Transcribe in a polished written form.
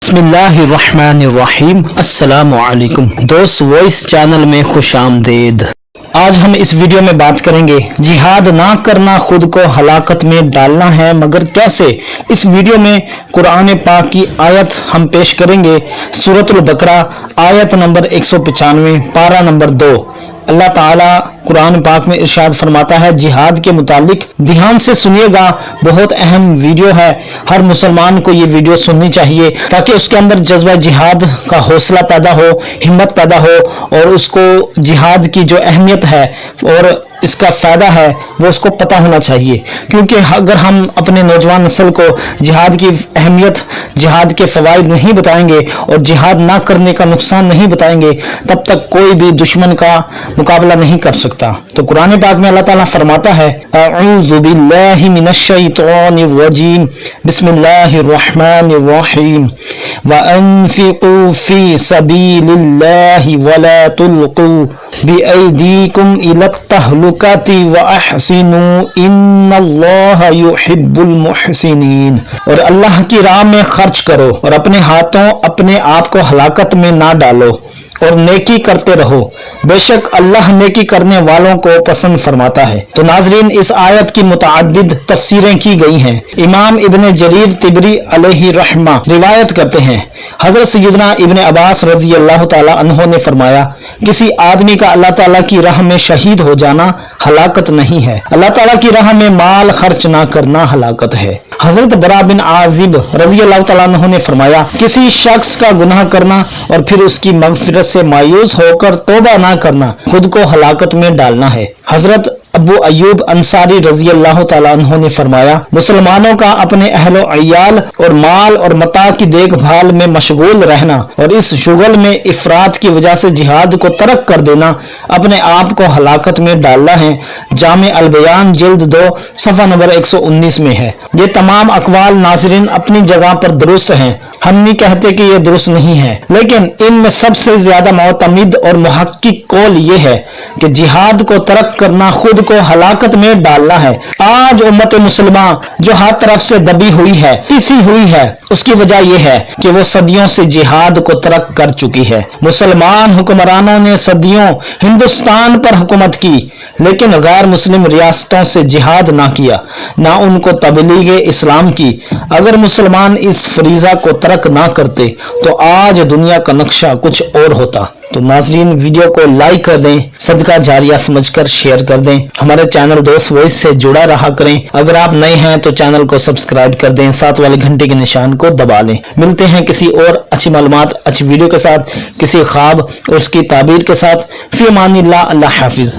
بسم اللہ الرحمن الرحیم۔ السلام علیکم دوست، وائس چینل میں خوش آمدید۔ آج ہم اس ویڈیو میں بات کریں گے جہاد نہ کرنا خود کو ہلاکت میں ڈالنا ہے، مگر کیسے؟ اس ویڈیو میں قرآن پاک کی آیت ہم پیش کریں گے، سورۃ البقرہ آیت نمبر 195 پارہ نمبر 2۔ اللہ تعالیٰ قرآن پاک میں ارشاد فرماتا ہے، جہاد کے متعلق دھیان سے سنیے گا، بہت اہم ویڈیو ہے، ہر مسلمان کو یہ ویڈیو سننی چاہیے تاکہ اس کے اندر جذبہ جہاد کا حوصلہ پیدا ہو، ہمت پیدا ہو، اور اس کو جہاد کی جو اہمیت ہے اور اس کا فائدہ ہے وہ اس کو پتہ ہونا چاہیے، کیونکہ اگر ہم اپنے نوجوان نسل کو جہاد کی اہمیت، جہاد کے فوائد نہیں بتائیں گے اور جہاد نہ کرنے کا نقصان نہیں بتائیں گے، تب تک کوئی بھی دشمن کا مقابلہ نہیں کر سکتا۔ تو قرآن پاک میں اللہ تعالیٰ فرماتا ہے، اعوذ باللہ من الشیطان الرجیم، بسم اللہ الرحمن الرحیم، وَأَنفِقُوا فِي سَبِيلِ اللَّهِ وَلَا تُلْقُوا بِأَيْدِيكُمْ إِلَى التَّهْلُكَةِ وَأَحْسِنُوا إِنَّ اللَّهَ يُحِبُّ الْمُحْسِنِينَ۔ اور اللہ کی راہ میں خرچ کرو اور اپنے ہاتھوں اپنے آپ کو ہلاکت میں نہ ڈالو، اور نیکی کرتے رہو، بے شک اللہ نیکی کرنے والوں کو پسند فرماتا ہے۔ تو ناظرین، اس آیت کی متعدد تفسیریں کی گئی ہیں۔ امام ابن جریر طبری علیہ رحمہ روایت کرتے ہیں، حضرت سیدنا ابن عباس رضی اللہ تعالی عنہ نے فرمایا، کسی آدمی کا اللہ تعالیٰ کی راہ میں شہید ہو جانا ہلاکت نہیں ہے، اللہ تعالیٰ کی راہ میں مال خرچ نہ کرنا ہلاکت ہے۔ حضرت برا بن عازب رضی اللہ تعالیٰ عنہ نے فرمایا، کسی شخص کا گناہ کرنا اور پھر اس کی مغفرت سے مایوس ہو کر توبہ نہ کرنا خود کو ہلاکت میں ڈالنا ہے۔ حضرت ابو ایوب انصاری رضی اللہ تعالیٰ عنہ نے فرمایا، مسلمانوں کا اپنے اہل و عیال اور مال اور متاع کی دیکھ بھال میں مشغول رہنا اور اس شغل میں افراط کی وجہ سے جہاد کو ترک کر دینا اپنے آپ کو ہلاکت میں ڈالنا ہے۔ جامع البیان جلد 2 صفحہ نمبر 119 میں ہے۔ یہ تمام اقوال ناظرین اپنی جگہ پر درست ہیں، ہم نہیں کہتے کہ یہ درست نہیں ہے، لیکن ان میں سب سے زیادہ معتمد اور محقق قول یہ ہے کہ جہاد کو ترک کرنا خود کو ہلاکت میں ڈالنا ہے۔ آج امت مسلمہ جو ہر طرف سے دبی ہوئی ہے، پیسی ہوئی ہے، اس کی وجہ یہ ہے کہ وہ صدیوں سے جہاد کو ترک کر چکی ہے۔ مسلمان حکمرانوں نے صدیوں ہندوستان پر حکومت کی، لیکن غیر مسلم ریاستوں سے جہاد نہ کیا، نہ ان کو تبلیغ اسلام کی۔ اگر مسلمان اس فریضہ کو ترک نہ کرتے تو آج دنیا کا نقشہ کچھ اور ہوتا۔ تو ناظرین، ویڈیو کو لائک کر دیں، صدقہ جاریہ سمجھ کر شیئر کر دیں، ہمارے چینل دوست وائس سے جڑا رہا کریں۔ اگر آپ نئے ہیں تو چینل کو سبسکرائب کر دیں، ساتھ والے گھنٹے کے نشان کو دبا لیں۔ ملتے ہیں کسی اور اچھی معلومات، اچھی ویڈیو کے ساتھ، کسی خواب اور اس کی تعبیر کے ساتھ۔ فی امان اللہ، اللہ حافظ۔